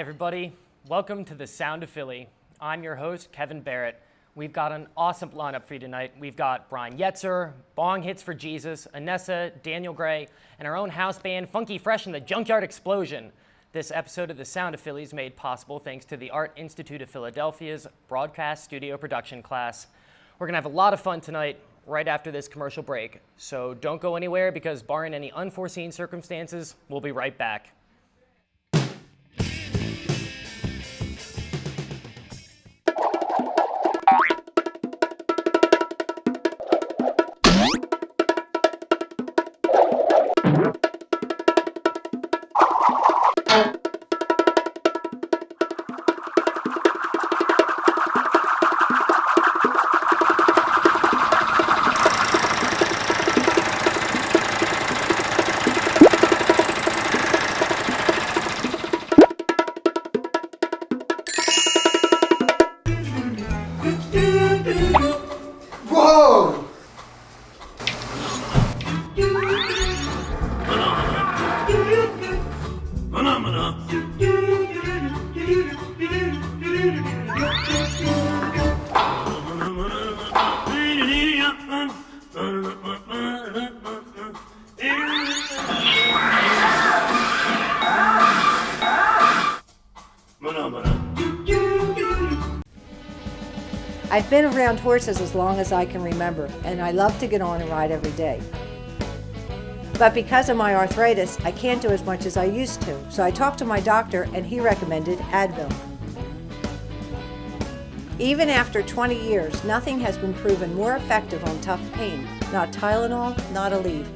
everybody. Welcome to the Sound of Philly. I'm your host, Kevin Barrett. We've got an awesome lineup for you tonight. We've got Brian Yetzer, Bong Hits for Jesus, Anessa, Daniel Gray, and our own house band, Funky Fresh and the Junkyard Explosion. This episode of the Sound of Philly is made possible thanks to the Art Institute of Philadelphia's broadcast studio production class. We're gonna have a lot of fun tonight, right after this commercial break. So don't go anywhere because barring any unforeseen circumstances, we'll be right back. Whoa! I've been around horses as long as I can remember, and I love to get on and ride every day. But because of my arthritis, I can't do as much as I used to, so I talked to my doctor and he recommended Advil. Even after 20 years, nothing has been proven more effective on tough pain. Not Tylenol, not Aleve,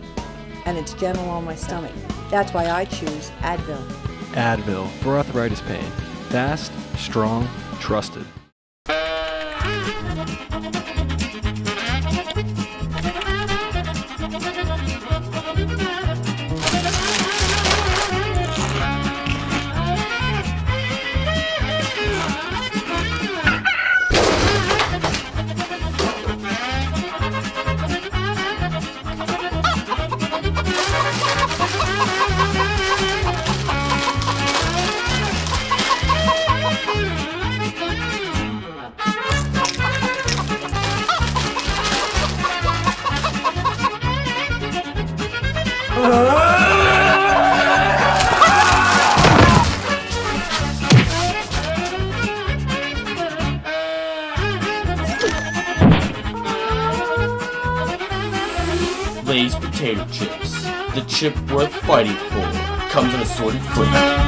and it's gentle on my stomach. That's why I choose Advil. Advil for arthritis pain. Fast, strong, trusted. Lay's potato chips, the chip worth fighting for, comes in assorted flavors.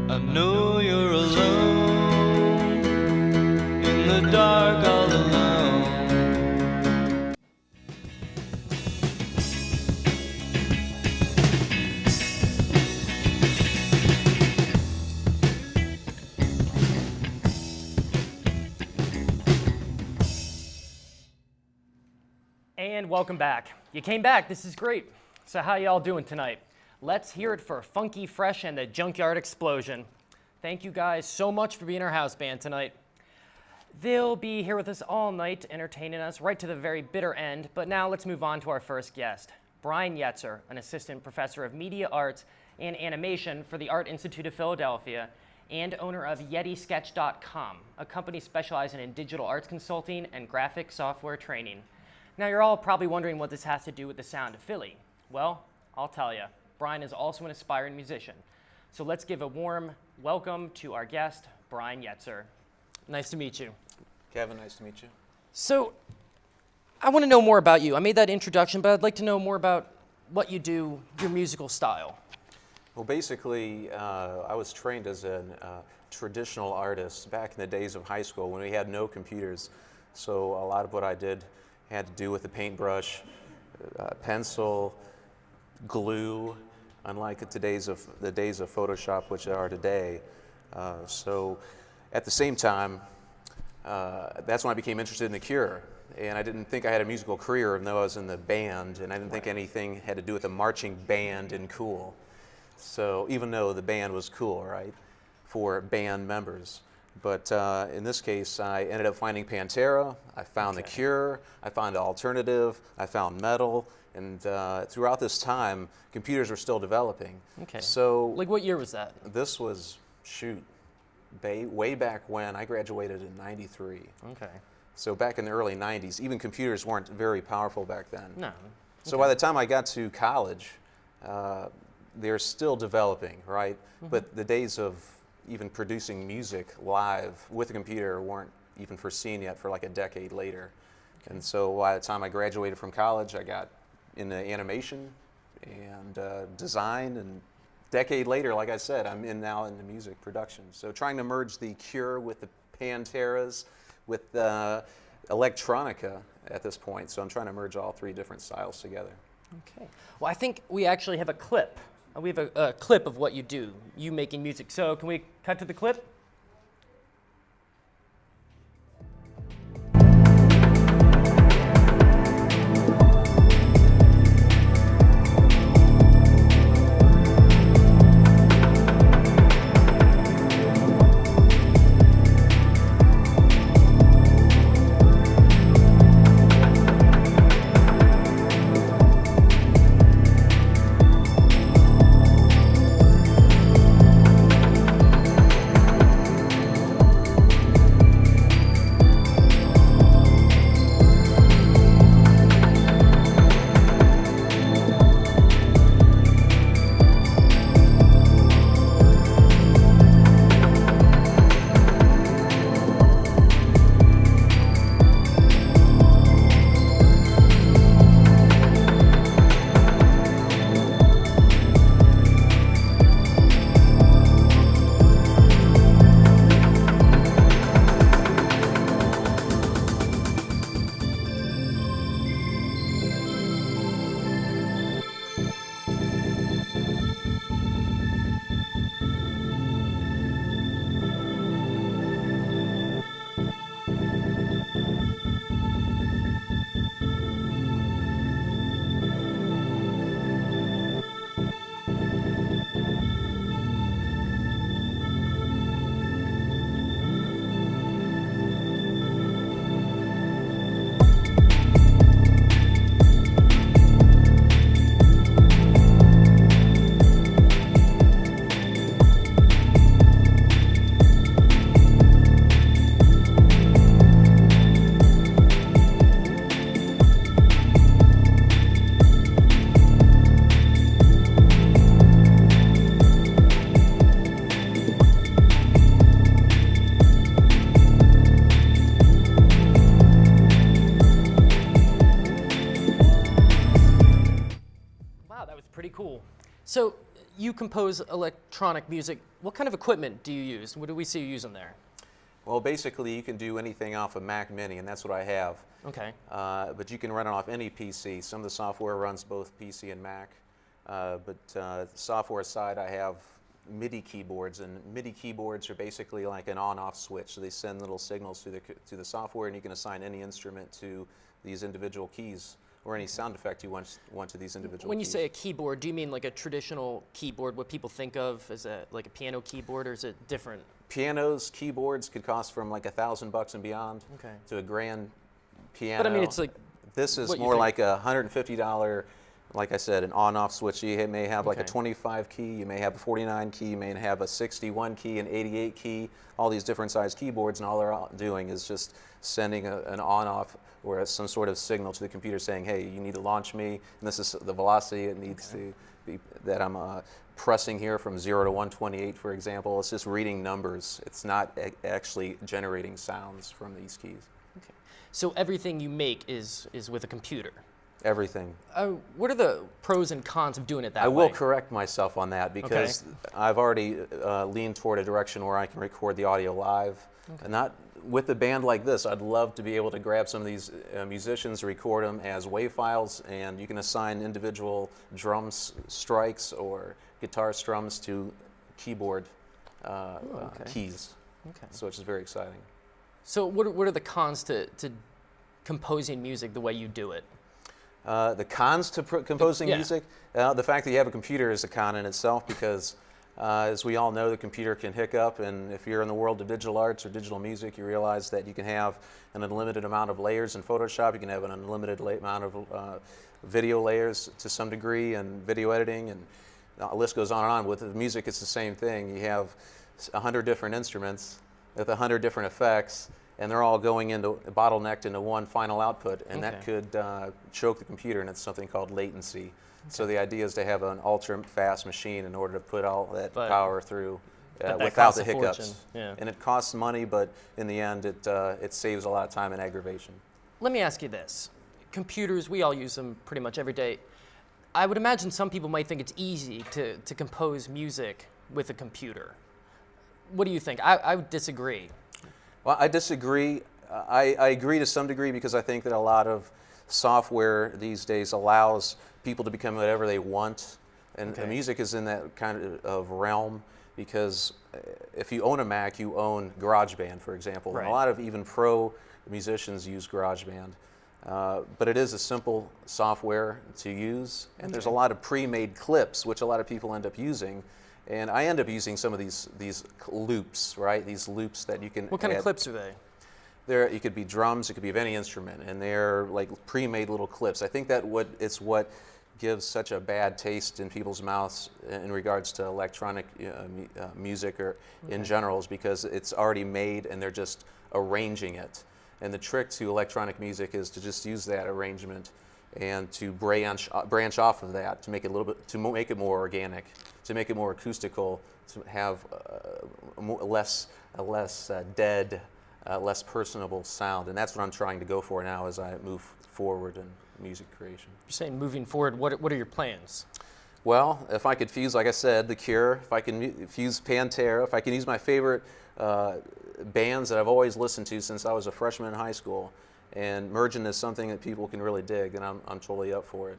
I know you're alone in the dark all alone. And welcome back. You came back, this is great. So how y'all doing tonight? Let's hear it for Funky Fresh and the Junkyard Explosion. Thank you guys so much for being our house band tonight. They'll be here with us all night, entertaining us right to the very bitter end, but now let's move on to our first guest, Brian Yetzer, an assistant professor of media arts and animation for the Art Institute of Philadelphia and owner of YetiSketch.com, a company specializing in digital arts consulting and graphic software training. Now you're all probably wondering what this has to do with the Sound of Philly. Well, I'll tell you. Brian is also an aspiring musician. So let's give a warm welcome to our guest, Brian Yetzer. Nice to meet you. Kevin, nice to meet you. So I want to know more about you. I made that introduction, but I'd like to know more about what you do, your musical style. Well, basically, I was trained as a traditional artist back in the days of high school when we had no computers. So a lot of what I did had to do with the paintbrush, pencil, glue, unlike the days of Photoshop, which there are today. So at the same time, that's when I became interested in The Cure. And I didn't think I had a musical career, even though I was in the band, and I didn't think anything had to do with the marching band and cool. So even though the band was cool, right, for band members. But in this case, I ended up finding Pantera, I found The Cure, I found alternative, I found metal, and throughout this time, computers were still developing. Okay. So Like what year was that? this was, way back when. I graduated in '93. Okay. So back in the early 90s, even computers weren't very powerful back then. No. So by the time I got to college, they're still developing, right? But the days of even producing music live with a computer weren't even foreseen yet for like a decade later. And so by the time I graduated from college, I got into animation and design, and decade later, like I said, I'm now into music production. So trying to merge The Cure with the Panteras, with electronica at this point. So I'm trying to merge all three different styles together. Okay. Well, I think we actually have a clip. We have a clip of what you do, you making music. So can we cut to the clip? Pretty cool. So you compose electronic music. What kind of equipment do you use? What do we see you using there? Well, basically, you can do anything off a Mac Mini, and that's what I have. Okay. But you can run it off any PC. Some of the software runs both PC and Mac. But software side, I have MIDI keyboards, and MIDI keyboards are basically like an on-off switch. So they send little signals to the software, and you can assign any instrument to these individual keys, or any sound effect you want to these individual When you keys. say a keyboard, do you mean like a traditional keyboard, what people think of as like a piano keyboard, or is it different? Pianos, keyboards could cost from like $1,000 and beyond Okay. to a grand piano. But I mean, it's like, this is what you more think. like a $150, like I said, an on-off switch. You may have like a Okay. 25 key, you may have a 49 key, you may have a 61 key, an 88 key, all these different size keyboards, and all they're doing is just sending an on-off or some sort of signal to the computer saying, hey, you need to launch me, and this is the velocity it needs to be, that I'm pressing here from 0 to 128, for example. It's just reading numbers. It's not actually generating sounds from these keys. okay. So everything you make is with a computer. Everything. What are the pros and cons of doing it that I way? will correct myself on that because I've already leaned toward a direction where I can record the audio live. And not with a band like this. I'd love to be able to grab some of these musicians, record them as WAV files, and you can assign individual drums strikes or guitar strums to keyboard keys. Okay. So it's just very exciting. So what are the cons to composing music the way you do it? The cons to composing Yeah. music, the fact that you have a computer is a con in itself because, as we all know, the computer can hiccup, and if you're in the world of digital arts or digital music, you realize that you can have an unlimited amount of layers in Photoshop, you can have an unlimited amount of video layers to some degree, and video editing, and the list goes on and on. With the music, it's the same thing. You have 100 different instruments with 100 different effects, and they're all going into bottlenecked into one final output, and that could choke the computer, and it's something called latency. So the idea is to have an ultra fast machine in order to put all that power through without the hiccups. Yeah. And it costs money, but in the end, it saves a lot of time and aggravation. Let me ask you this. Computers, we all use them pretty much every day. I would imagine some people might think it's easy to compose music with a computer. What do you think? I would disagree. Well, I disagree. I agree to some degree because I think that a lot of software these days allows people to become whatever they want, and music is in that kind of realm because if you own a Mac, you own GarageBand, for example, and a lot of even pro musicians use GarageBand. But it is a simple software to use, and there's a lot of pre-made clips, which a lot of people end up using. And I end up using some of these loops, right? These loops that you can What kind add. of clips are they? It could be drums, it could be of any instrument, and they're like pre-made little clips. I think that it's what gives such a bad taste in people's mouths in regards to electronic music or in general is because it's already made and they're just arranging it. And the trick to electronic music is to just use that arrangement and to branch off of that to make it make it more organic, to make it more acoustical, to have a less dead, less personable sound. And that's what I'm trying to go for now as I move forward in music creation. You're saying moving forward, what are your plans? Well, if I could fuse, like I said, The Cure, if I can fuse Pantera, if I can use my favorite bands that I've always listened to since I was a freshman in high school and merge into something that people can really dig, then I'm totally up for it.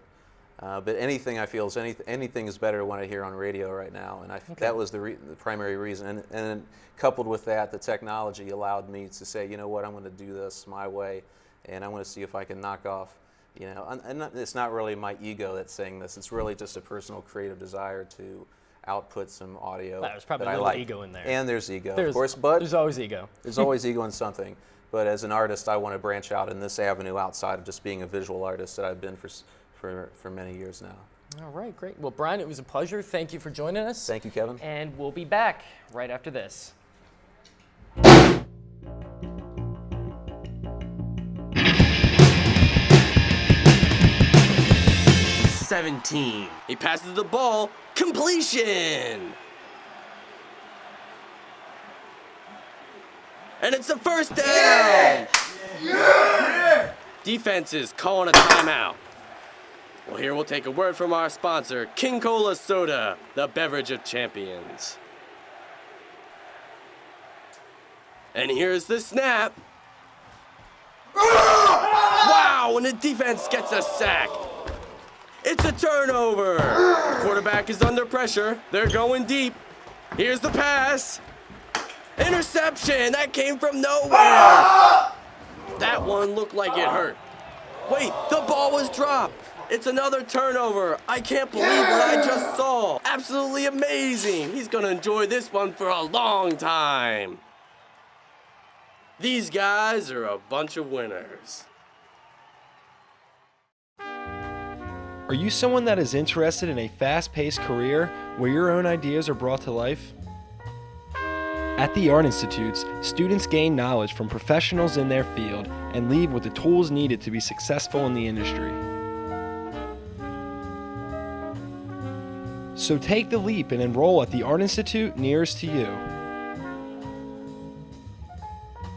But anything I feel is anything is better when I hear on radio right now, and that was the primary reason. And coupled with that, the technology allowed me to say, you know what, I'm going to do this my way, and I'm going to see if I can knock off. You know, and it's not really my ego that's saying this. It's really just a personal creative desire to output some audio. There's probably that a I little like. ego in there. And there's ego, of course, but there's always ego. There's always ego in something. But as an artist, I want to branch out in this avenue outside of just being a visual artist that I've been for many years now. All right, great. Well, Brian, it was a pleasure. Thank you for joining us. Thank you, Kevin. And we'll be back right after this. He passes the ball. Completion! And it's the first down! Defense is calling a timeout. Well, here we'll take a word from our sponsor, King Cola Soda, the beverage of champions. And here's the snap. Wow, and the defense gets a sack. It's a turnover. The quarterback is under pressure. They're going deep. Here's the pass. Interception. That came from nowhere. That one looked like it hurt. Wait, the ball was dropped. It's another turnover. I can't believe what I just saw. Absolutely amazing. He's going to enjoy this one for a long time. These guys are a bunch of winners. Are you someone that is interested in a fast-paced career where your own ideas are brought to life? At the Art Institutes, students gain knowledge from professionals in their field and leave with the tools needed to be successful in the industry. So take the leap and enroll at the Art Institute nearest to you.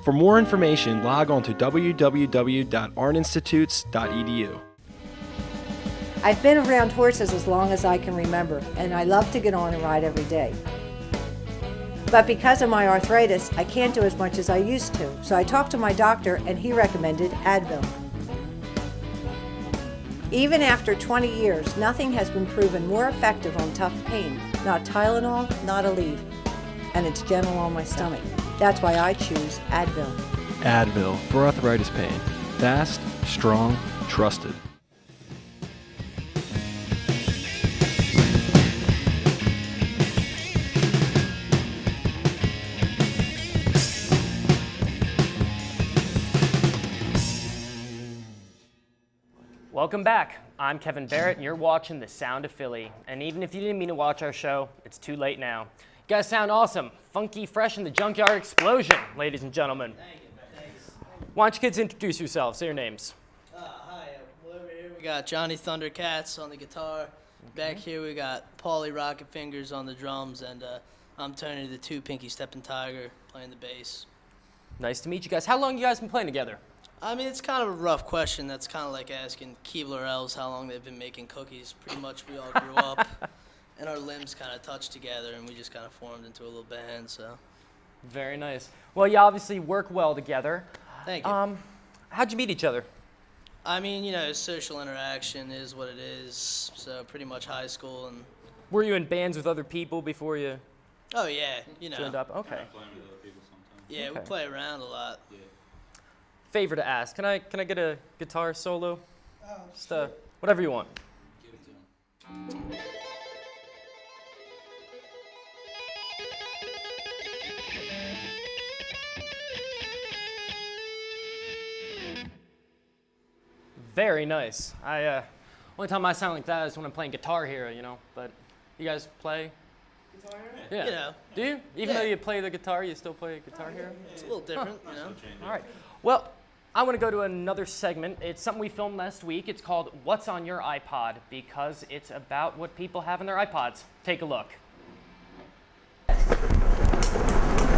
For more information, log on to www.artinstitutes.edu. I've been around horses as long as I can remember, and I love to get on and ride every day. But because of my arthritis, I can't do as much as I used to, so I talked to my doctor and he recommended Advil. Even after 20 years, nothing has been proven more effective on tough pain. Not Tylenol, not Aleve. and it's gentle on my stomach. That's why I choose Advil. Advil for arthritis pain. Fast, strong, trusted. Welcome back. I'm Kevin Barrett, and you're watching The Sound of Philly. And even if you didn't mean to watch our show, it's too late now. You guys sound awesome. Funky, fresh, and the Junkyard Explosion, ladies and gentlemen. Thank you. Thanks. Why don't you kids introduce yourselves? Say your names. Hi. Well, over here we got Johnny Thundercats on the guitar. Back here we got Paulie Rocket Fingers on the drums, and I'm Tony the Two Pinky Steppin' Tiger playing the bass. Nice to meet you guys. How long you guys been playing together? I mean, it's kind of a rough question. That's kind of like asking Keebler elves how long they've been making cookies. Pretty much we all grew up, and our limbs kind of touched together, and we just kind of formed into a little band, so. Very nice. Well, you obviously work well together. Thank you. How'd you meet each other? I mean, you know, social interaction is what it is, so pretty much high school and. Were you in bands with other people before you Oh, yeah, you know. joined up? Okay. Yeah, we Okay. play around a lot. Favor to ask. Can I get a guitar solo? Just whatever you want. Very nice. Only time I sound like that is when I'm playing Guitar Hero, you know. But you guys play? Guitar Hero? Yeah. You know. Do you? Even Yeah. though you play the guitar, you still play Guitar Hero? It's a little different, you know. All right. Well, I want to go to another segment. It's something we filmed last week. It's called What's on Your iPod, because it's about what people have in their iPods. Take a look.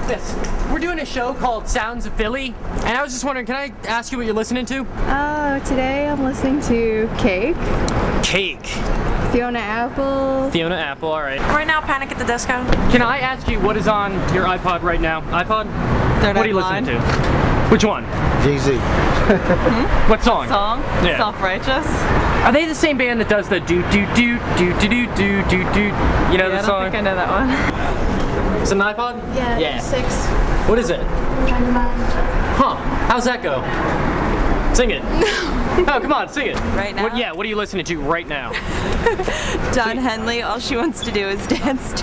This. We're doing a show called Sounds of Philly, and I was just wondering, can I ask you what you're listening to? Today I'm listening to Cake, Cake. Fiona Apple. Fiona Apple, all right. Right now, Panic at the Disco. Can I ask you what is on your iPod right now? iPod? What are you listening to? Which one? Jay-Z. What song? Song? Yeah. Self-Righteous. Are they the same band that does the do do do do do do do do do? You know Yeah, the I don't song? think I know that one. Is it an iPod? Yeah. 6. What is it? Huh? How's that go? Sing it. Oh, come on, sing it. Right now? What are you listening to right now? Don Henley, all she wants to do is dance.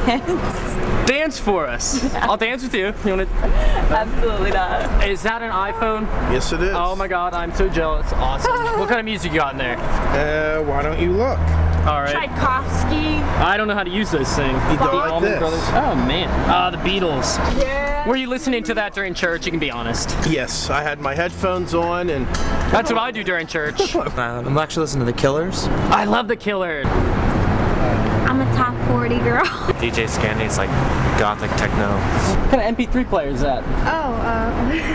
Dance for us. I'll dance with you. You want to? Absolutely not. Is that an iPhone? Yes, it is. Oh my God, I'm so jealous. Awesome. What kind of music you got in there? Why don't you look? All right. Tchaikovsky. I don't know how to use this thing. You go like Allman this. Brothers. Oh man. The Beatles. Yeah. Were you listening to that during church? You can be honest. Yes, I had my headphones on and That's what I do during church. I'm actually listening to The Killers. I love The Killer. I'm a top 40 girl. DJ Scandy's like gothic techno. What kind of MP3 player is that?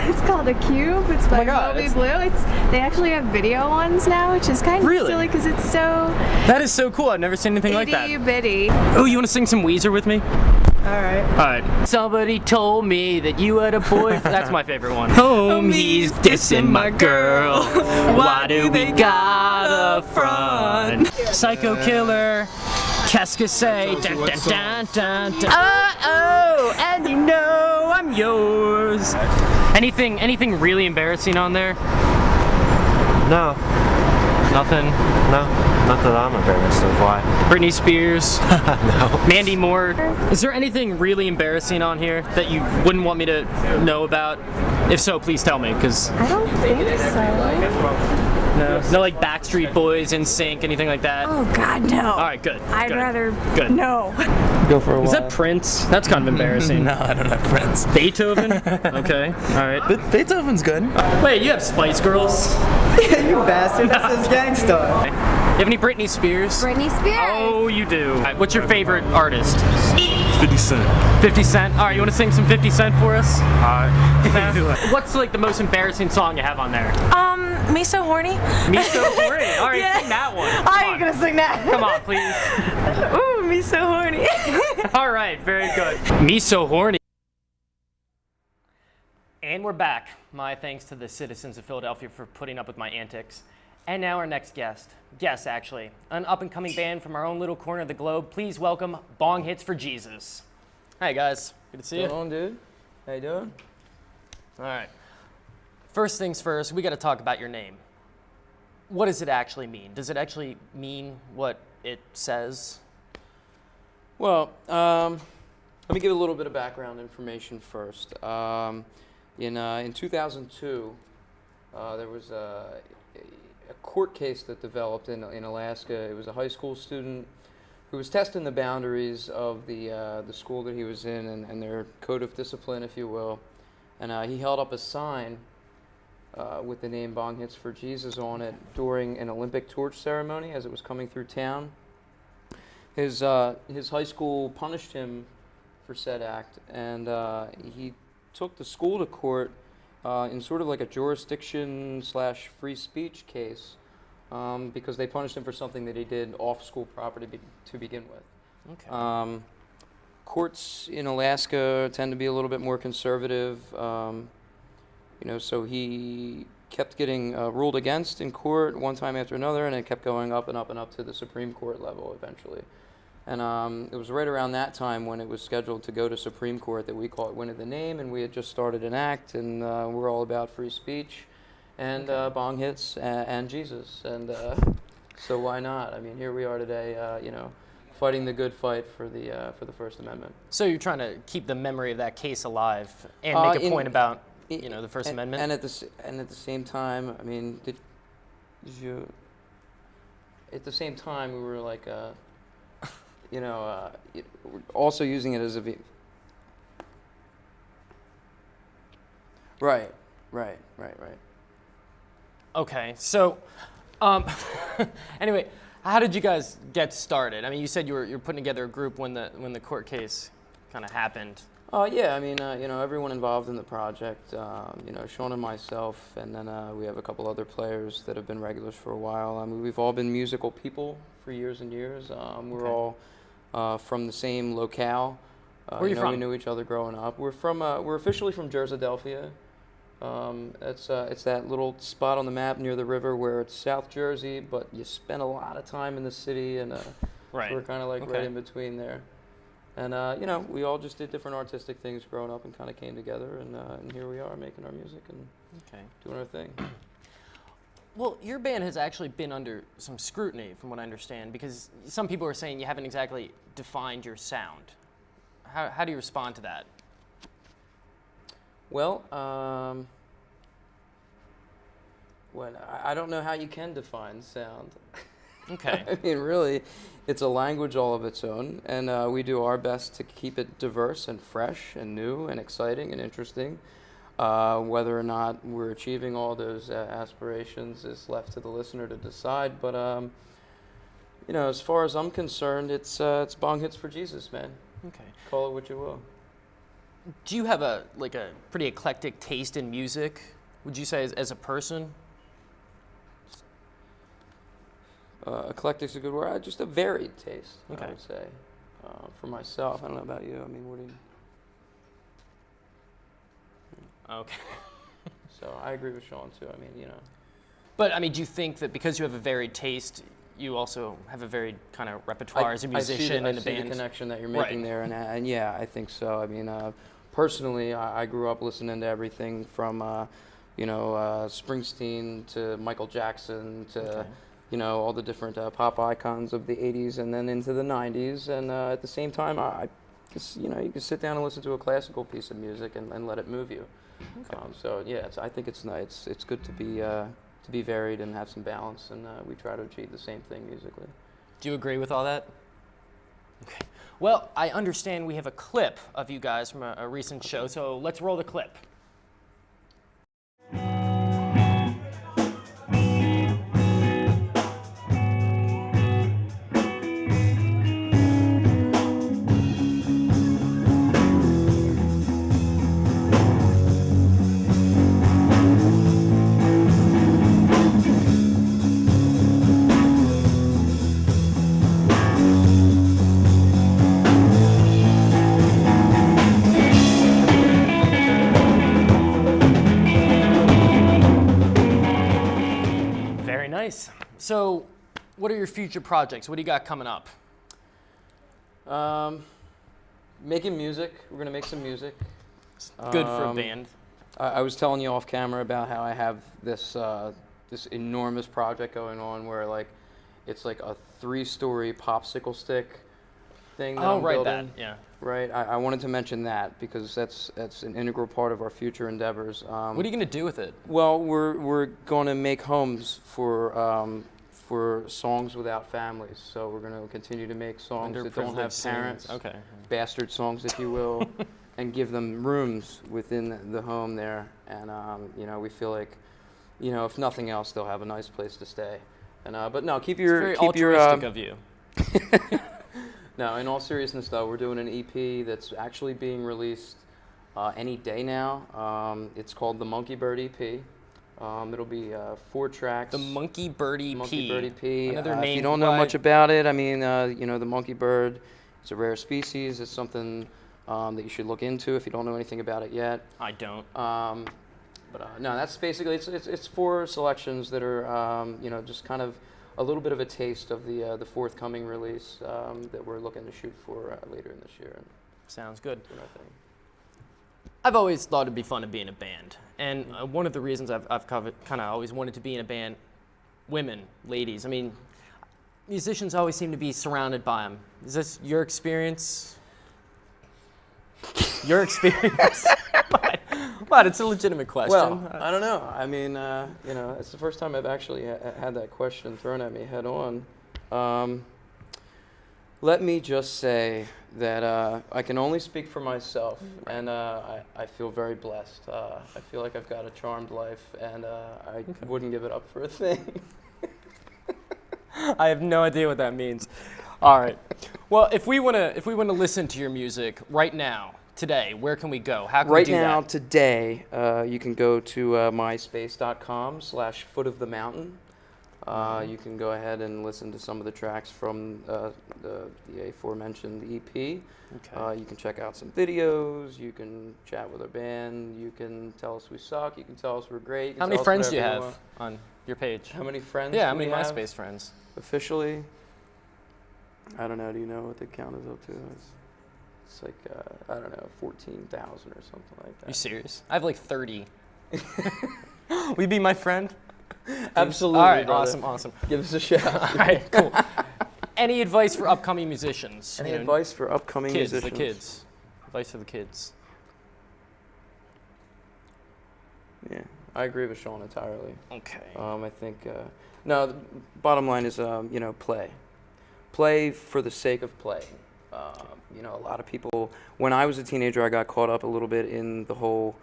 It's called a Cube. It's by God, Moby it's- Blue. They actually have video ones now, which is kind of Really? silly because it's so That is so cool. I've never seen anything like that. itty bitty. Oh, you want to sing some Weezer with me? Alright. All right. Somebody told me that you had a boyfriend. That's my favorite one. Homies dissing my girl. Why do we gotta front? Psycho Killer. Qu'est-ce que c'est? Dun, dun, dun, dun, dun. Oh, and you know I'm yours. Anything really embarrassing on there? No, Nothing. no, not that I'm embarrassed of. Why? Britney Spears. No. Mandy Moore. Is there anything really embarrassing on here that you wouldn't want me to know about? If so, please tell me, because I don't think so. no like Backstreet Boys, NSYNC, anything like that. Oh God, no. All right, good. I'd good. rather Good. no. Go for a Is that Prince? That's kind of embarrassing. No, I don't have friends. Beethoven? Okay. All right. But Beethoven's good. Wait, you have Spice Girls? You bastard, this is gangsta. You have any Britney Spears? Britney Spears. Oh, you do. All right, what's your favorite artist? 50 Cent. 50 Cent. All right, you want to sing some 50 Cent for us? What's like the most embarrassing song you have on there? Me So Horny. Me So Horny. All right, Yeah. sing that one. I Come ain't on. gonna sing that. Come on, please. Ooh, Me So Horny. All right, very good. Me So Horny. And we're back. My thanks to the citizens of Philadelphia for putting up with my antics. And now our next guest. Guest, actually. An up-and-coming band from our own little corner of the globe. Please welcome Bong Hits for Jesus. Hi, guys. Good to see you. What's going on, dude? How you doing? All right. First things first, we got to talk about your name. What does it actually mean? Does it actually mean what it says? Well, let me give a little bit of background information first. In 2002, there was a court case that developed in Alaska. It was a high school student who was testing the boundaries of the school that he was in and their code of discipline, if you will. And he held up a sign with the name Bong Hits for Jesus on it during an Olympic torch ceremony as it was coming through town. His high school punished him for said act, and he took the school to court in sort of like a jurisdiction/free speech case because they punished him for something that he did off school property to begin with. Okay. Courts in Alaska tend to be a little bit more conservative, so he kept getting ruled against in court one time after another, and it kept going up and up and up to the Supreme Court level eventually. And it was right around that time when it was scheduled to go to Supreme Court that we caught wind of the name, and we had just started an act, and we're all about free speech and bong hits and Jesus, and so why not? I mean, here we are today, fighting the good fight for the First Amendment. So you're trying to keep the memory of that case alive and make a point about the First Amendment. And at the same time, I mean, at the same time we were like, also using it as a right. Okay, so anyway, how did you guys get started? I mean, you said you were putting together a group when the court case kind of happened. Yeah, I mean, everyone involved in the project, Sean and myself, and then we have a couple other players that have been regulars for a while. I mean, we've all been musical people for years and years. We're all from the same locale. Where are you from? We knew each other growing up. We're officially from Jerseydelphia. It's that little spot on the map near the river where it's South Jersey, but you spend a lot of time in the city, and right. So we're kind of like right in between there. And we all just did different artistic things growing up and kind of came together, and here we are making our music and doing our thing. Well, your band has actually been under some scrutiny, from what I understand, because some people are saying you haven't exactly defined your sound. How do you respond to that? Well, I don't know how you can define sound. Okay. I mean, really, it's a language all of its own, and we do our best to keep it diverse and fresh and new and exciting and interesting. Whether or not we're achieving all those aspirations is left to the listener to decide. But as far as I'm concerned, it's Bong Hits for Jesus, man. Okay. Call it what you will. Do you have a pretty eclectic taste in music? Would you say as a person? Eclectic's a good word. Just a varied taste, okay. I would say. For myself, I don't know about you. I mean, what do you? Okay. So I agree with Sean too. I mean, But I mean, do you think that because you have a varied taste, you also have a varied kind of repertoire as a musician and a band? I see the connection that you're making there, and yeah, I think so. I mean, personally, I grew up listening to everything from Springsteen to Michael Jackson to all the different pop icons of the '80s and then into the '90s, and at the same time, I guess, you can sit down and listen to a classical piece of music and let it move you. Okay. So yeah, I think it's nice. It's good to be varied and have some balance, and we try to achieve the same thing musically. Do you agree with all that? Okay. Well, I understand we have a clip of you guys from a recent show, so let's roll the clip. Nice. So, what are your future projects? What do you got coming up? making music. We're gonna make some music. Good for a band. I was telling you off camera about how I have this this enormous project going on where like it's like a 3-story popsicle stick thing that I'm right, building. that, yeah. Right. I wanted to mention that because that's an integral part of our future endeavors. What are you gonna do with it? Well, we're going to make homes for songs without families. So we're going to continue to make songs that don't have Underprivileged parents, scenes. Okay. bastard songs, if you will, and give them rooms within the home there. And you know, we feel like, you know, if nothing else, they'll have a nice place to stay. And but no, keep your It's very altruistic of you. No, in all seriousness though, we're doing an EP that's actually being released any day now. It's called the Monkey Bird EP. It'll be 4 tracks. The Monkey Bird EP. Monkey Bird EP. Another name. If you don't know much about it, I mean, you know, the monkey bird, it's a rare species. It's something that you should look into if you don't know anything about it yet. I don't. But no, that's basically it's 4 selections that are you know, just kind of a little bit of a taste of the forthcoming release that we're looking to shoot for later in this year. And sounds good. do our thing. I've always thought it'd be fun to be in a band, and one of the reasons I've kind of always wanted to be in a band, women, ladies. I mean, musicians always seem to be surrounded by them. Is this your experience? Your experience? But it's a legitimate question. Well, I don't know. I mean, you know, it's the first time I've actually had that question thrown at me head on. Let me just say that I can only speak for myself, and I feel very blessed. I feel like I've got a charmed life, and I wouldn't give it up for a thing. I have no idea what that means. All right. Well, if we wanna listen to your music right now, today, where can we go? How can we do that? Right now, today, you can go to myspace.com/footofthemountain. You can go ahead and listen to some of the tracks from the aforementioned EP. Okay. You can check out some videos. You can chat with our band. You can tell us we suck. You can tell us we're great. You can How many tell us friends do you whatever have on your page? How many friends? Yeah, how do many we have MySpace friends? officially? I don't know. Do you know what the count is up to? It's like I don't know, 14,000 or something like that. You serious? I have like 30. Will you be my friend? Absolutely. All right, brother. awesome. Give us a shout. All right, cool. Any advice for upcoming musicians? Any advice for upcoming kids, musicians? The kids. Advice for the kids. Yeah, I agree with Sean entirely. Okay. I think no. The bottom line is you know, play for the sake of playing. You know, a lot of people. When I was a teenager, I got caught up a little bit in the whole.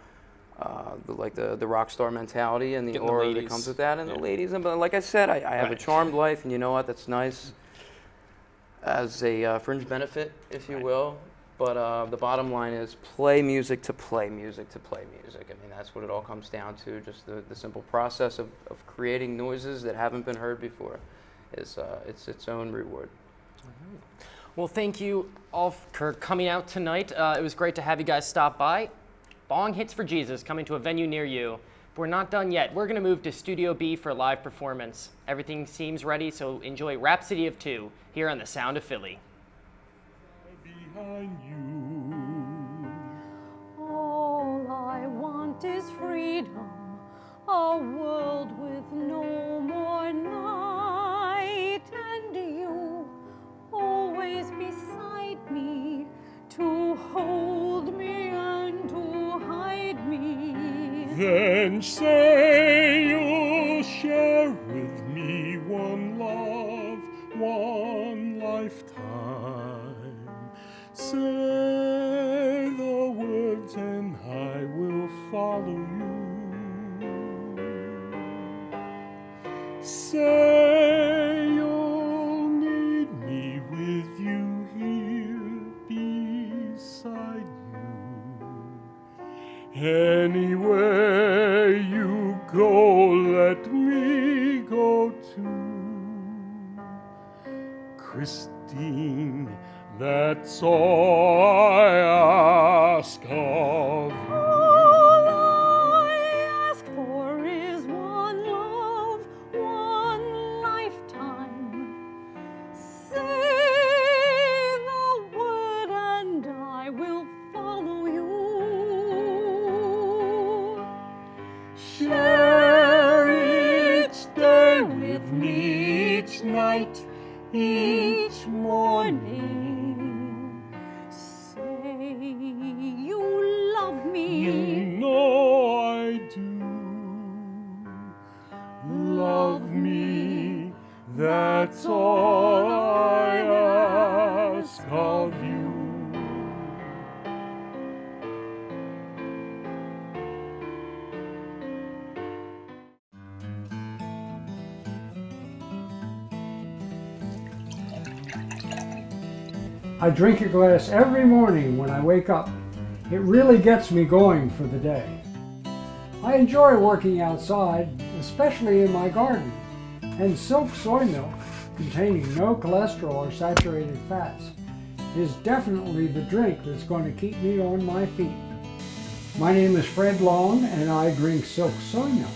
The rock star mentality and the Getting the aura that ladies. comes with that, and Yeah. the ladies. And but like I said, I have a Right. charmed life, and you know what? That's nice as a fringe benefit, if you Right. will. But the bottom line is play music to play music to play music. I mean, that's what it all comes down to. Just the simple process of creating noises that haven't been heard before is its own reward. Well, thank you all for coming out tonight. It was great to have you guys stop by. Bong Hits for Jesus coming to a venue near you. But we're not done yet. We're going to move to Studio B for a live performance. Everything seems ready, so enjoy Rhapsody of Two here on The Sound of Philly. Behind you. All I want is freedom, a world with no more night, and you always beside me to hold me and to hide me. Then say you'll share with me one love, one lifetime. Say the words and I will follow you. Say you'll need me with you here beside you. Anywhere you go, let me go too. Christine, that's all I ask of you. All I ask for is one love, one lifetime. Say the word and I Share each day with me, each night, each morning. Say you love me. You know I do. Love me, that's all I ask of you. I drink a glass every morning when I wake up. It really gets me going for the day. I enjoy working outside, especially in my garden. And Silk soy milk, containing no cholesterol or saturated fats, is definitely the drink that's going to keep me on my feet. My name is Fred Long, and I drink Silk soy milk.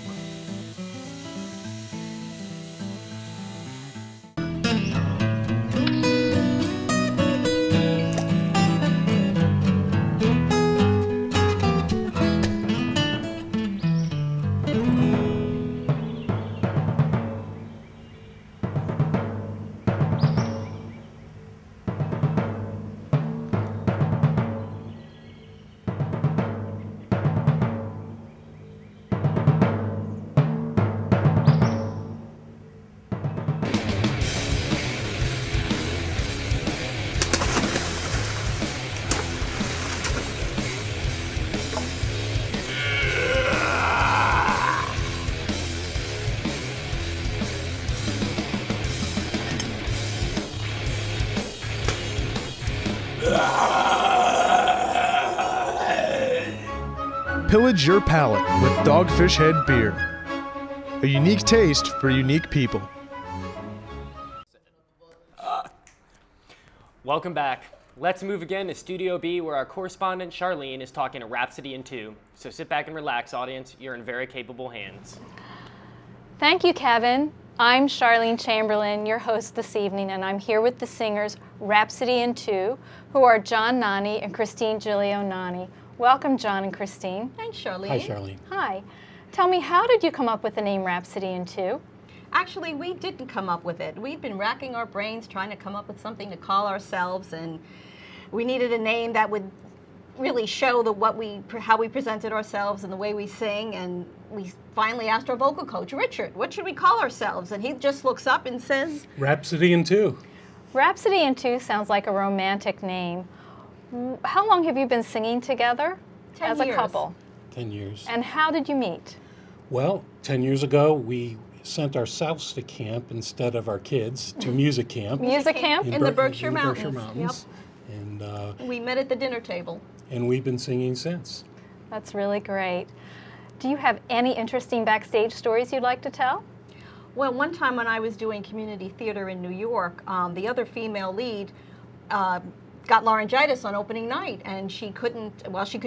Pillage your palate with Dogfish Head Beer. A unique taste for unique people. Welcome back. Let's move again to Studio B, where our correspondent Charlene is talking to Rhapsody in 2. So sit back and relax, audience. You're in very capable hands. Thank you, Kevin. I'm Charlene Chamberlain, your host this evening, and I'm here with the singers Rhapsody in 2, who are John Nani and Christine Giglio Nani. Welcome, John and Christine. Thanks, Charlene. Hi, Charlene. Hi. Tell me, how did you come up with the name Rhapsody in 2? Actually, we didn't come up with it. We'd been racking our brains trying to come up with something to call ourselves, and we needed a name that would really show how we presented ourselves and the way we sing. And we finally asked our vocal coach, Richard, what should we call ourselves? And he just looks up and says, Rhapsody in 2. Rhapsody in 2 sounds like a romantic name. How long have you been singing together 10 as years. a couple? 10 years. And how did you meet? Well, 10 years ago, we sent ourselves to camp instead of our kids to music camp. Music camp? In the Berkshire in Mountains. Berkshire Mountains. Yep. And we met at the dinner table. we've been singing since. That's really great. Do you have any interesting backstage stories you'd like to tell? Well, one time when I was doing community theater in New York, the other female lead got laryngitis on opening night, and she could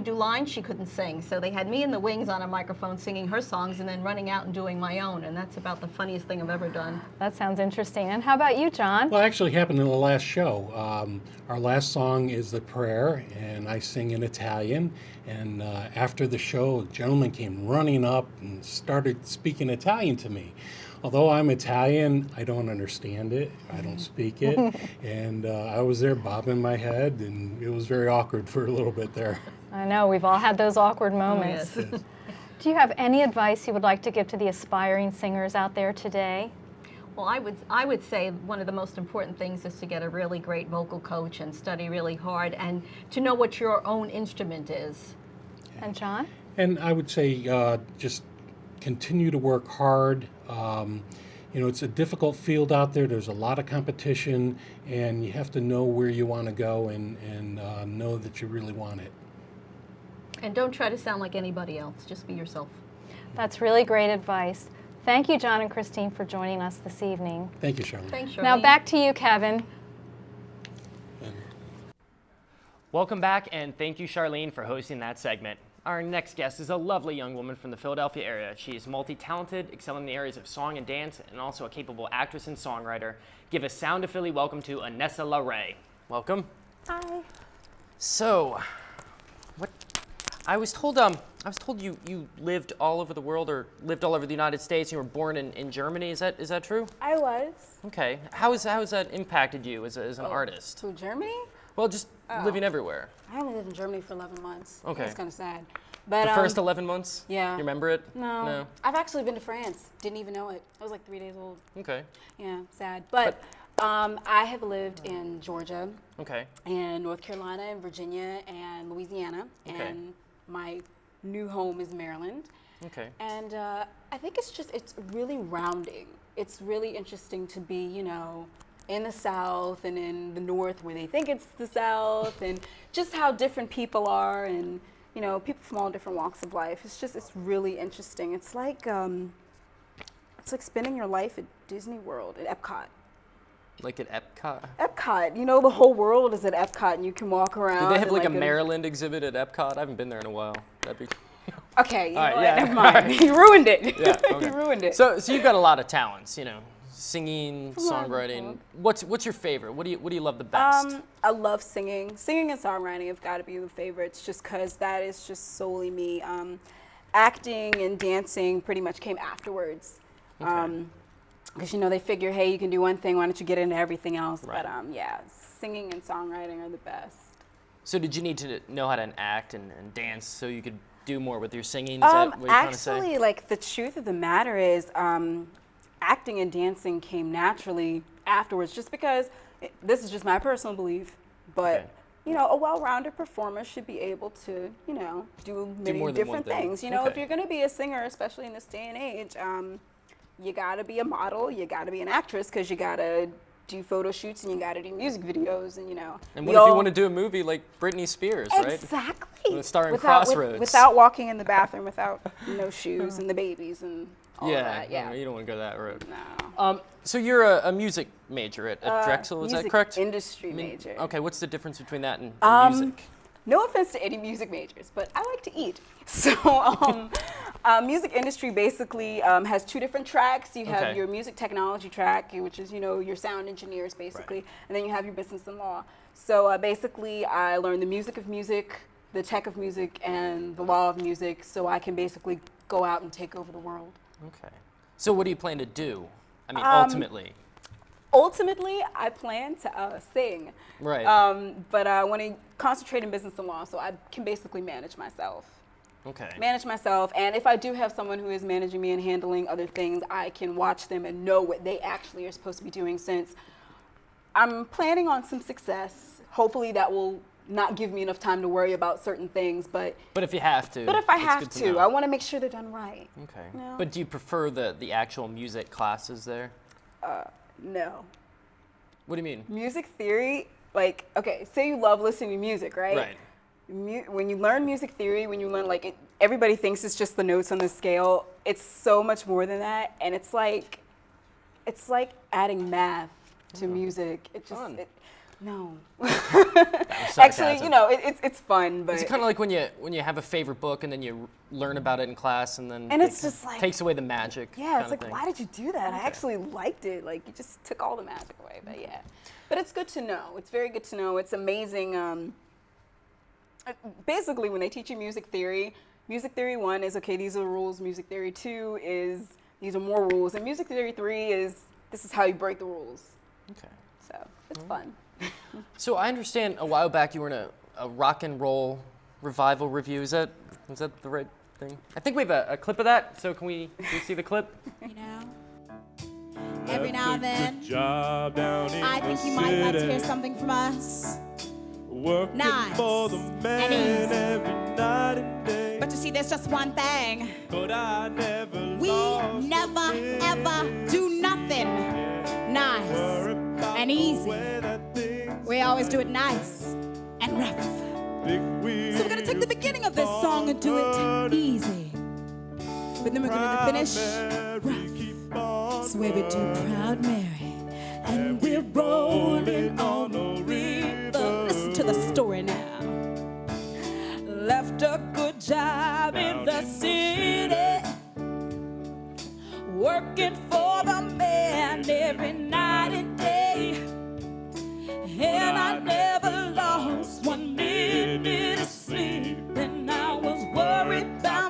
do lines, she couldn't sing. So they had me in the wings on a microphone singing her songs and then running out and doing my own, and that's about the funniest thing I've ever done. That sounds interesting. And how about you, John? Well, it actually happened in the last show. Our last song is The Prayer, and I sing in Italian. And after the show, a gentleman came running up and started speaking Italian to me. Although I'm Italian, I don't understand it. I don't speak it. And I was there bobbing my head, and it was very awkward for a little bit there. I know, we've all had those awkward moments. Oh, yes. Do you have any advice you would like to give to the aspiring singers out there today? Well, I would say one of the most important things is to get a really great vocal coach and study really hard and to know what your own instrument is. And John? And I would say just continue to work hard. It's a difficult field out there. There's a lot of competition, and you have to know where you want to go and know that you really want it. And don't try to sound like anybody else. Just be yourself. That's really great advice. Thank you, John and Christine, for joining us this evening. Thank you, Charlene. Thanks, Charlene. Now back to you, Kevin. Welcome back, and thank you, Charlene, for hosting that segment. Our next guest is a lovely young woman from the Philadelphia area. She is multi-talented, excelling in the areas of song and dance, and also a capable actress and songwriter. Give a Sound of Philly welcome to Anessa LaRae. Welcome. Hi. So, I was told I was told you lived all over the world or lived all over the United States. You were born in Germany. Is that true? I was. Okay. How has that impacted you as an artist? To Germany? Well, just living everywhere. I only lived in Germany for 11 months. Okay. That's kind of sad. But the first 11 months? Yeah. You remember it? No. I've actually been to France. Didn't even know it. I was like 3 days old. Okay. Yeah, sad. But I have lived in Georgia. Okay. And North Carolina and Virginia and Louisiana. Okay. And my new home is Maryland. Okay. And I think it's really rounding. It's really interesting to be, in the South and in the North where they think it's the South, and just how different people are, and people from all different walks of life. It's really interesting. It's like spending your life at Disney World, at Epcot. Like at Epcot? Epcot. The whole world is at Epcot, and you can walk around. Do they have like a Maryland exhibit at Epcot? I haven't been there in a while. That'd be... Okay, you know what? yeah. Never mind. You ruined it. Yeah, okay. You ruined it. So you've got a lot of talents, singing, songwriting. What's your favorite? What do you love the best? I love singing. Singing and songwriting have got to be the favorites, just because that is just solely me. Acting and dancing pretty much came afterwards. Okay. Because they figure, hey, you can do one thing, why don't you get into everything else? Right. But yeah, singing and songwriting are the best. So did you need to know how to act and dance so you could do more with your singing? Is that what you're trying to say? Actually, like, the truth of the matter is, acting and dancing came naturally afterwards, just because this is just my personal belief, but a well-rounded performer should be able to, do many different things. If you're going to be a singer, especially in this day and age, you got to be a model, you got to be an actress, because you got to do photo shoots and you got to do music videos, and And what if you want to do a movie like Britney Spears, right? Exactly. Starring Crossroads. Without walking in the bathroom, without no shoes and the babies and all that. Yeah. No, you don't want to go that road. No. So you're a music major at Drexel, is that correct? Industry major. Okay, what's the difference between that and music? No offense to any music majors, but I like to eat. So music industry basically has two different tracks. You have your music technology track, which is, your sound engineers basically, and then you have your business and law. So basically I learned the music of music, the tech of music, and the law of music, so I can basically go out and take over the world. Okay. So what do you plan to do? I mean, ultimately. Ultimately, I plan to sing. Right. But I want to concentrate in business and law, so I can basically manage myself. Okay. Manage myself, and if I do have someone who is managing me and handling other things, I can watch them and know what they actually are supposed to be doing, since I'm planning on some success. Hopefully that will not give me enough time to worry about certain things, but if you have to. But if I have to, I want to make sure they're done right. Okay. No. But do you prefer the actual music classes there? No. What do you mean? Music theory, like, okay, say you love listening to music, right? Right. When you learn music theory, when you learn, like, everybody thinks it's just the notes on the scale. It's so much more than that, and it's like adding math to music. It just, no. Actually, it's fun, but it's kind of like when you have a favorite book and then you learn about it in class, and then it's just like takes away the magic. Yeah, it's like, why did you do that? I actually liked it. Like, you just took all the magic away. But yeah, but it's good to know. It's very good to know. It's amazing. Basically, when they teach you music theory 1 is, okay, these are the rules. Music theory 2 is, these are more rules, and music theory 3 is, this is how you break the rules. Okay. So it's fun. So I understand a while back you were in a rock and roll revival review. Is that the right thing? I think we have a clip of that. So can we see the clip? Every now and then, I think you might like to hear something from us. Nice and easy. But you see, there's just one thing. We never ever do nothing nice and easy. We always do it nice and rough. So we're gonna take the beginning of this song and do it easy. But then we're gonna finish rough. So we do Proud Mary, and we're rolling on the river. Listen to the story now. Left a good job in the city, working for the man every night and day. And I never lost 1 minute of sleep, and I was worried about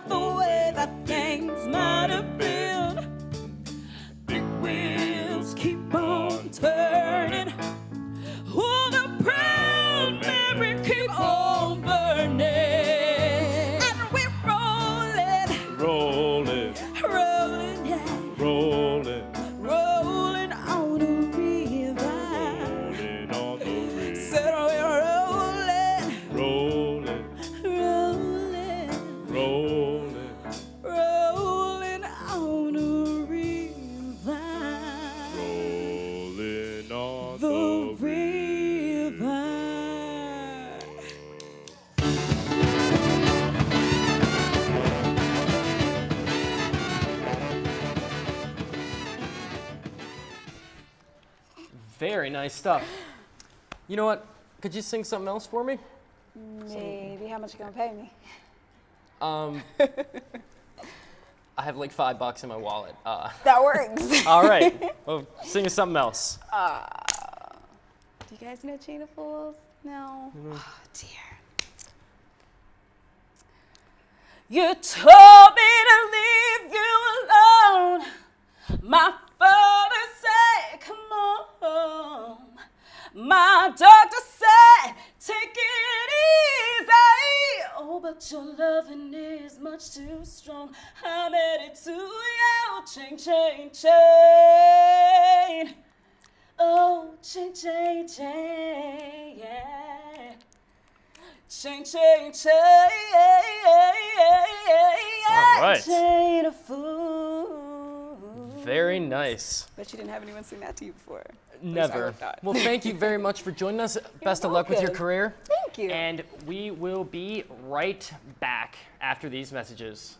Very nice stuff. You know what? Could you sing something else for me? Maybe. How much you gonna pay me? I have like $5 in my wallet. That works. All right. Well, sing us something else. Do you guys know Chain of Fools? No. Oh, dear. You told me to leave you alone. My father said, come on. My doctor said, take it easy. Oh, but your loving is much too strong. I'm headed to you. Chain, chain, chain. Oh, chain, chain, chain, yeah. Chain, chain, chain, All right. chain of fools. Very nice. Bet you didn't have anyone sing that to you before. Never. Well, thank you very much for joining us. Best of luck with your career. Thank you. And we will be right back after these messages.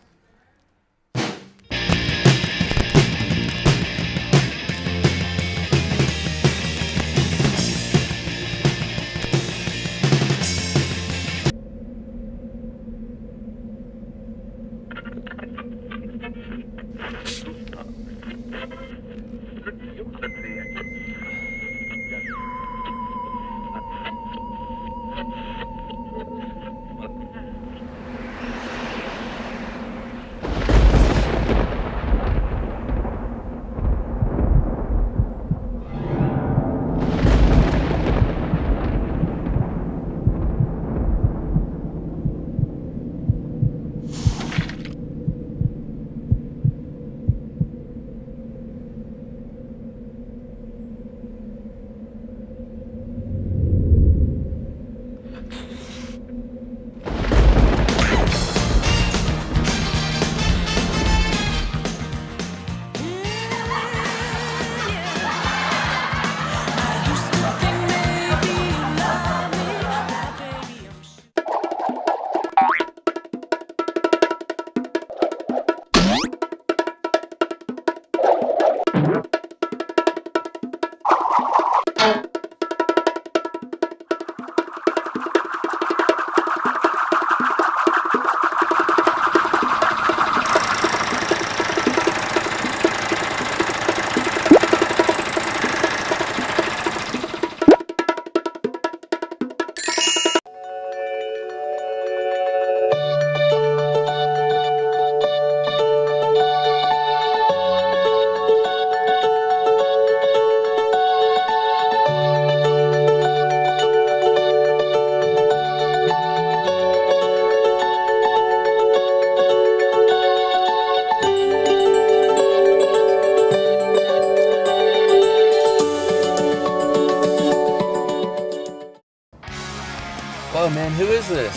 Whoa, man, who is this?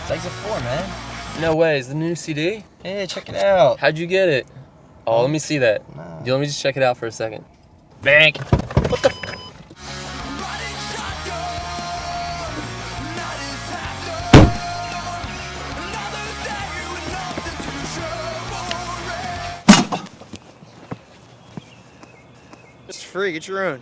It's Exit 4, man. No way, is the new CD? Hey, check it out. How'd you get it? Oh, let me see that. Let me just check it out for a second. Bank. What the? It's free, get your own.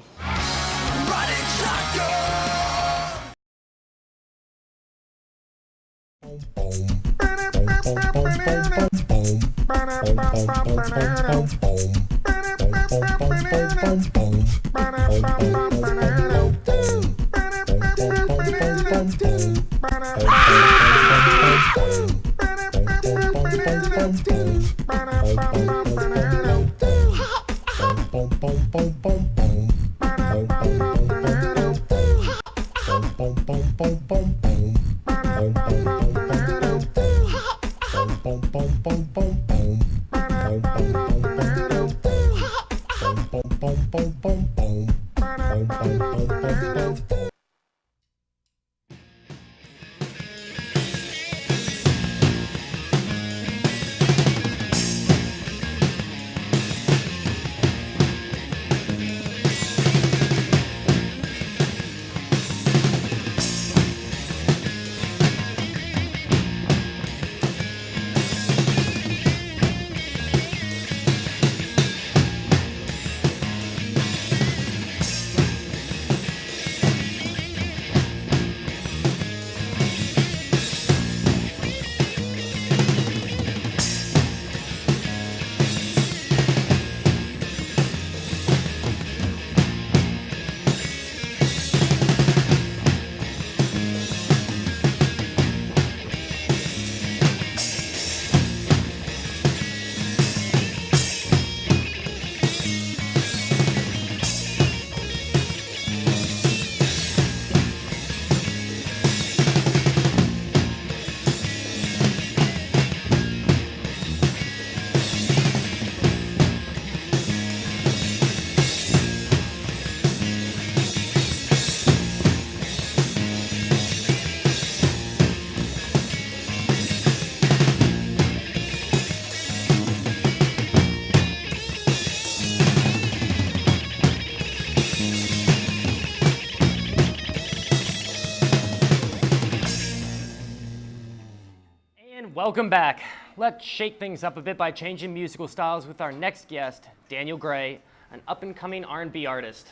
Welcome back. Let's shake things up a bit by changing musical styles with our next guest, Daniel Gray, an up-and-coming R&B artist.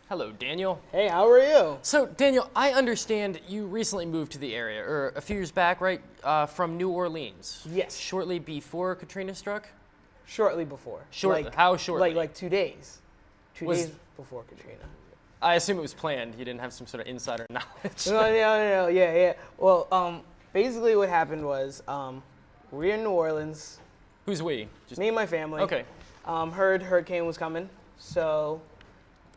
Hello, Daniel. Hey, how are you? So, Daniel, I understand you recently moved to the area, or a few years back, right, from New Orleans. Yes. Shortly before Katrina struck? Shortly before. How shortly? Like 2 days. 2 Was- days before Katrina. I assume it was planned. You didn't have some sort of insider knowledge. No, yeah. Well, basically what happened was, we're in New Orleans. Who's we? Me and my family. Okay. Heard hurricane was coming, so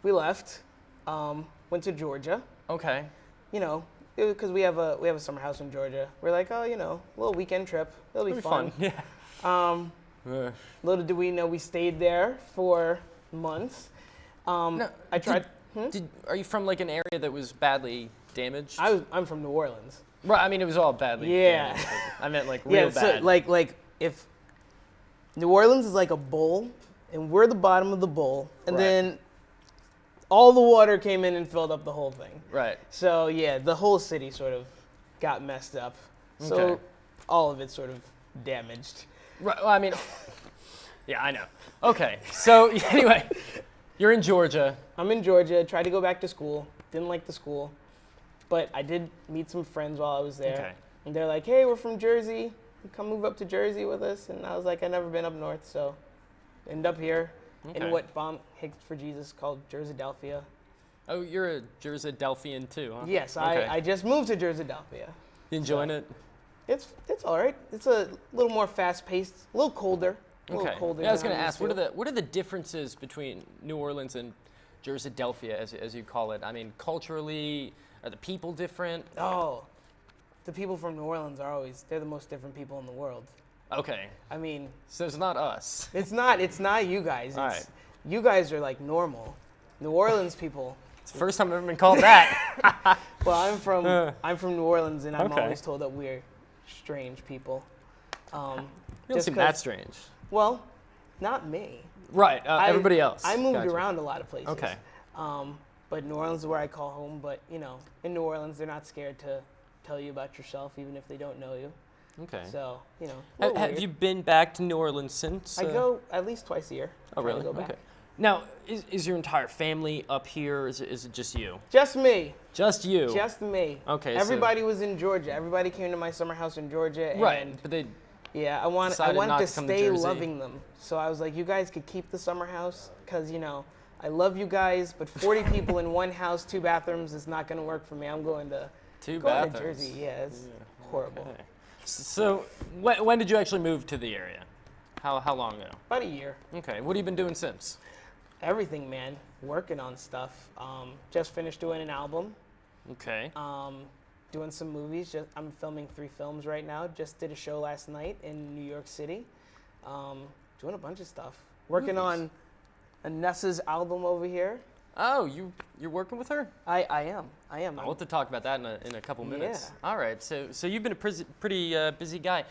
we left. Went to Georgia. Okay. You know, because we have a summer house in Georgia. We're like, oh, you know, a little weekend trip. It'll be fun. Yeah. Little did we know we stayed there for months. I tried. Are you from like an area that was badly damaged? I'm from New Orleans. Right. I mean, it was all badly damaged. I meant like real bad. So like if New Orleans is like a bowl, and we're the bottom of the bowl, and then all the water came in and filled up the whole thing. Right. So yeah, the whole city sort of got messed up. So Okay. all of it sort of damaged. Right. Well, I mean, yeah, I know. Okay. So anyway, you're in Georgia. I'm in Georgia. Tried to go back to school. Didn't like the school, but I did meet some friends while I was there. Okay. And they're like, "Hey, we're from Jersey. Come move up to Jersey with us." And I was like, "I've never been up north, so end up here Okay. in what Bomb Hicks for Jesus called Jerseyadelphia." Oh, you're a Jerseyadelphian too, huh? Yes, Okay. I just moved to Jerseyadelphia. You enjoying it? It's all right. It's a little more fast paced, a little colder. A little Okay. colder. Yeah, I was than going to I'm ask, used what are the differences between New Orleans and Jerseyadelphia, as you call it? I mean, culturally, are the people different? Oh, the people from New Orleans they're the most different people in the world. Okay. I mean, so it's not us. It's not you guys. All It's, right. You guys are like normal. New Orleans people. It's the first time I've ever been called that. Well, I'm from New Orleans, and I'm Okay. always told that we're strange people. You don't just seem 'cause- that strange. Well, not me. Right, everybody else. I moved Gotcha. around a lot of places. Okay. But New Orleans is where I call home. But you know, in New Orleans, they're not scared to tell you about yourself, even if they don't know you. Okay. So you know. a Have, little have weird. you been back to New Orleans since? I go at least twice a year. Oh, Try to really? Go back. Okay. Now, is your entire family up here, or is it just you? Just me. Just you? Just me. Okay. Everybody was in Georgia. Everybody came to my summer house in Georgia. Right, And but they yeah, I wanted decided not to to come to stay Jersey. loving them. So I was like, you guys could keep the summer house because, you know, I love you guys, but 40 people in one house, 2 bathrooms is not going to work for me. I'm going to Two going bathrooms. to Jersey. Yeah, it's horrible. Okay. So, when did you actually move to the area? How long ago? About a year. Okay. What have you been doing since? Everything, man. Working on stuff. Just finished doing an album. Okay. Doing some movies. I'm filming 3 films right now. Just did a show last night in New York City. Doing a bunch of stuff. Working on Anessa's album over here. Oh, you're working with her? I am. I'll have to talk about that in a couple minutes. Yeah. All right. So you've been a pretty busy guy.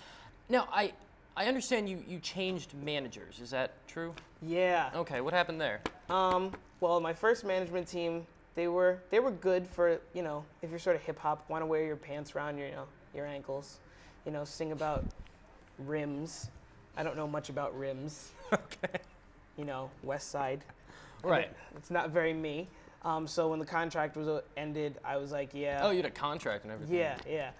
Now I understand you changed managers. Is that true? Yeah. Okay. What happened there? Well, my first management team, they were good for, you know, if you're sort of hip hop, want to wear your pants around your ankles, you know, sing about rims. I don't know much about rims. Okay. You know, West Side. Right. It's not very me. So when the contract was ended, I was like, yeah. Oh, you had a contract and everything. Yeah.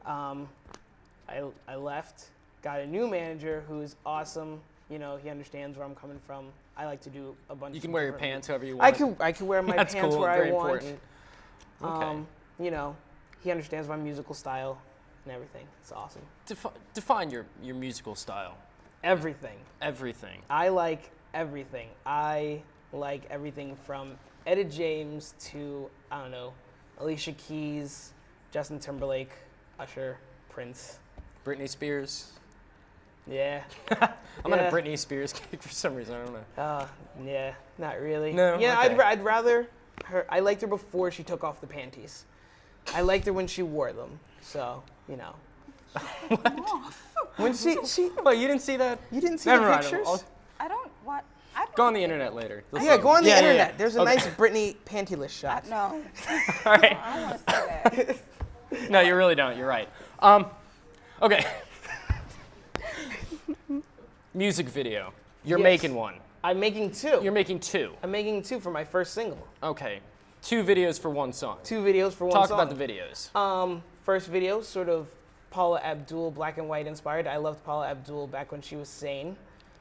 I left, got a new manager who's awesome. You know, he understands where I'm coming from. I like to do a bunch. You of can wear your different- pants however you want. I can wear my That's pants cool, where very I want. important. Okay. You know, he understands my musical style and everything. It's awesome. Define your musical style. Everything. Everything. I like everything. I like everything from Etta James to, I don't know, Alicia Keys, Justin Timberlake, Usher, Prince. Britney Spears. Yeah. I'm on a Britney Spears kick for some reason. I don't know. Yeah, not really. No? Yeah, Okay. I'd rather her. I liked her before she took off the panties. I liked her when she wore them. So, you know. When she. Oh, you didn't see that? You didn't see Never the mind. pictures? I don't what. Go on the internet later. Yeah, go on the internet. Yeah. There's a Okay. nice Britney pantyless shot. No. All right. I want to see that. No, you really don't. You're right. Okay. music video. You're Yes. making one. I'm making 2. You're making 2. I'm making 2 for my first single. Okay. 2 videos for 1 song. 2 videos for one Talk song. about the videos. First video, sort of Paula Abdul, black and white inspired. I loved Paula Abdul back when she was sane,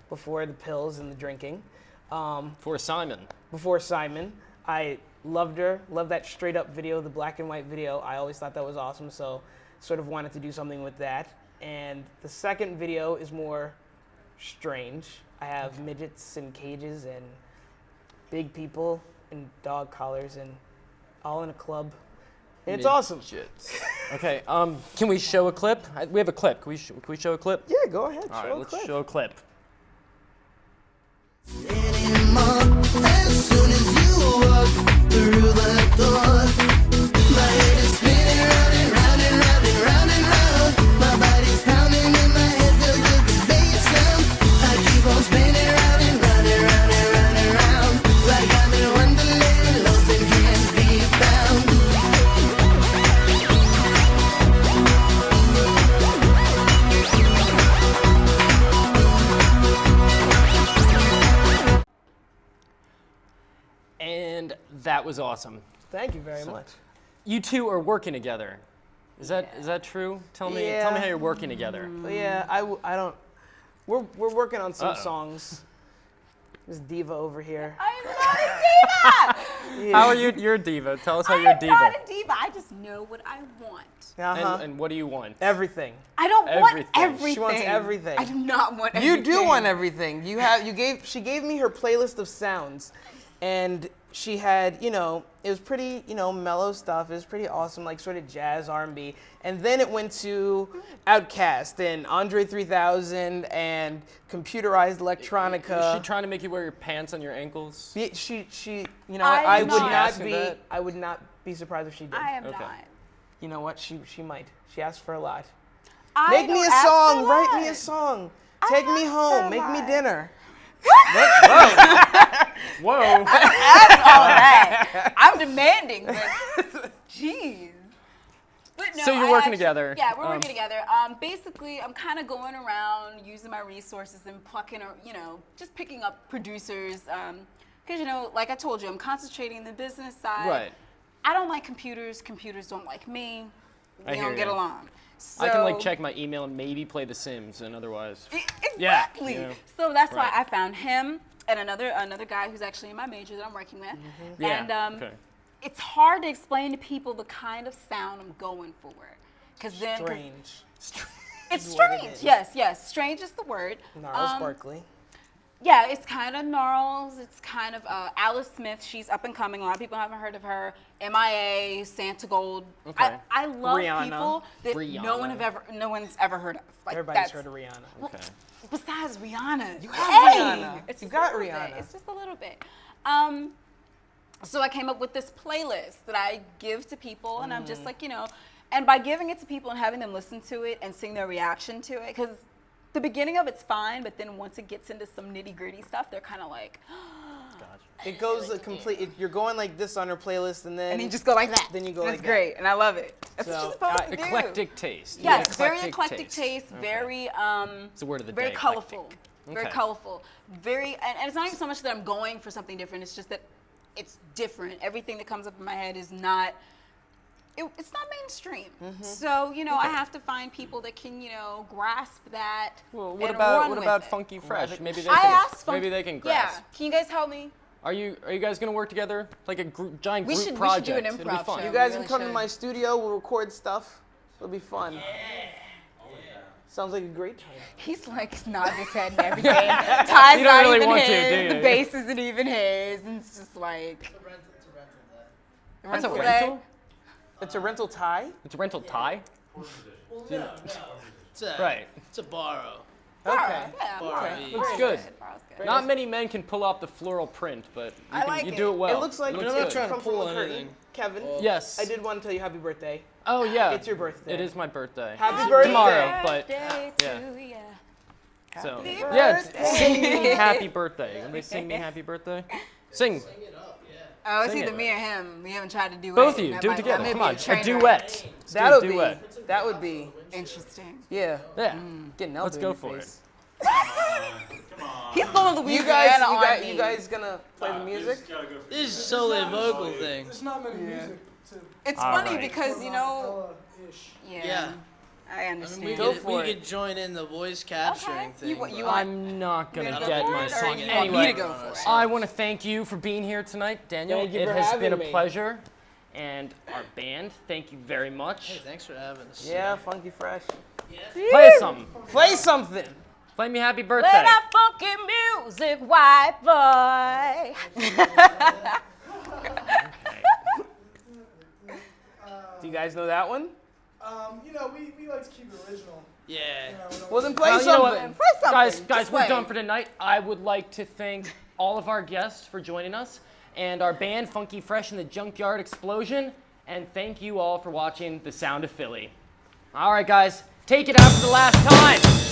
before the pills and the drinking. For Simon. Before Simon. I loved her, loved that straight up video, the black and white video. I always thought that was awesome, so sort of wanted to do something with that. And the second video is more strange. I have midgets in cages and big people in dog collars and all in a club. And it's awesome. Okay, can we show a clip? We have a clip. Can we show a clip? Yeah, go ahead. All show right, a let's clip. show a clip. As soon as you walk through the door, my head is spinning round and round and round and round and round. My body's pounding in my head, feel the bass sound. I keep on spinning round and round and round and round and round, like I'm in Wonderland, lost and can't be found. And that was awesome. Thank you very much. You two are working together. Is that true? Tell me how you're working together. Yeah, I don't. We're working on some Uh-oh. songs. This diva over here. I'm not a diva. How are you? You're a diva. Tell us how you're a diva. I'm not a diva. I just know what I want. And what do you want? Everything. I don't want Everything. everything. She wants everything. I do not want everything. You do want everything. She gave me her playlist of sounds, and she had, it was pretty, mellow stuff. It was pretty awesome, like sort of jazz, R&B. And then it went to Outkast and Andre 3000 and computerized electronica. Is she trying to make you wear your pants on your ankles? Yeah, she, I would not. I would not be surprised if she did. I am Okay. not. You know what? She might. She asked for a lot. I Make me don't a ask song. for a Write lot. me a song. Take me home. Make me dinner. Whoa. All that. I'm demanding, but jeez. But no, So you're I working actually- together. Yeah, we're working together. Basically, I'm kind of going around using my resources and plucking, just picking up producers. Because, like I told you, I'm concentrating in the business side. Right. I don't like computers. Computers don't like me. I We hear don't get ya. along. So, I can check my email and maybe play The Sims, and otherwise. Exactly. Yeah, So that's why Right. I found him and another guy who's actually in my major that I'm working with. Yeah. And okay. it's hard to explain to people the kind of sound I'm going for. Because then Strange. it's is what it strange. is. Yes. Strange is the word. Gnarls Barkley. Yeah, it's kind of Gnarls. It's kind of Alice Smith. She's up and coming. A lot of people haven't heard of her. MIA, Santa Gold. Okay. I love Rihanna. people that Rihanna. no one's ever heard of. Like, Everybody's that's- heard of Rihanna. Okay. Besides Rihanna. You have Rihanna. It's You just got a little Rihanna. bit. It's just a little bit. So I came up with this playlist that I give to people, and I'm just like, and by giving it to people and having them listen to it and seeing their reaction to it, because the beginning of it's fine, but then once it gets into some nitty gritty stuff, they're kind of like, It goes you're going like this on her playlist, and then and you just go like that. Then you go and like it's great, and I love it. That's So, what you're supposed to do. Eclectic taste. Yes, very eclectic taste, very It's the word of the very day. colorful, eclectic. very Okay. colorful, very, and it's not even so much that I'm going for something different. It's just that it's different. Everything that comes up in my head is not. It's not mainstream. So I have to find people that can grasp that. Well, what and about run what with about it. Funky Fresh? Maybe they I can. asked Funky. Maybe they can grasp. Yeah. Can you guys help me? Are you guys gonna work together like a giant We group should do project? an It'll be improv fun. show. You guys really can come to should. my studio. We'll record stuff. It'll be fun. Sounds like a great time. He's like nodding his head and everything. Ty's You don't not really even want to, his. do you? The bass isn't even his. And it's just like. That's a Rental rental. It's a rental tie. It's a rental tie. It's a, Right. It's a borrow. Okay. Yeah, Looks good. Not many men can pull off the floral print, but you do it well. It looks like It it's looks from good. Full Curtain. Kevin. Yes. I did want to tell you happy birthday. Oh yeah. It's your birthday. It is my birthday. Happy birthday. Tomorrow, but Birthday yeah. to ya. So Happy yeah, birthday. sing me happy birthday. Anybody sing me happy birthday? Sing. Oh, it's Sing either it. me or him. We haven't tried to do it. Both of you, That do it might- together. that may Come be on, a train wreck. duet. Let's do a That would duet. be. That would be. Interesting. Yeah. Yeah. Getting elbow Let's in go your for it. face. He's going to You Louisiana you guys gonna play the music? This is solely a vocal thing. There's not many music. It's All funny right. because, you know, Yeah. I understand. We could join in the voice capturing thing. I'm not gonna gonna go get for my it, or song you want me anyway. to go for it? I want to thank you for being here tonight, Daniel. Thank you It for has been a having me. pleasure, and our band, thank you very much. Hey, thanks for having us. Yeah, Funky Fresh. Play us something. Play something. Play me Happy Birthday. Play that funky music, white boy. Do you guys know that one? You know, we like to keep it original. Yeah. Well, then play Well, you know what? something. Guys, Just we're play. done for tonight. I would like to thank all of our guests for joining us and our band, Funky Fresh and the Junkyard Explosion. And thank you all for watching The Sound of Philly. All right, guys, take it out for the last time.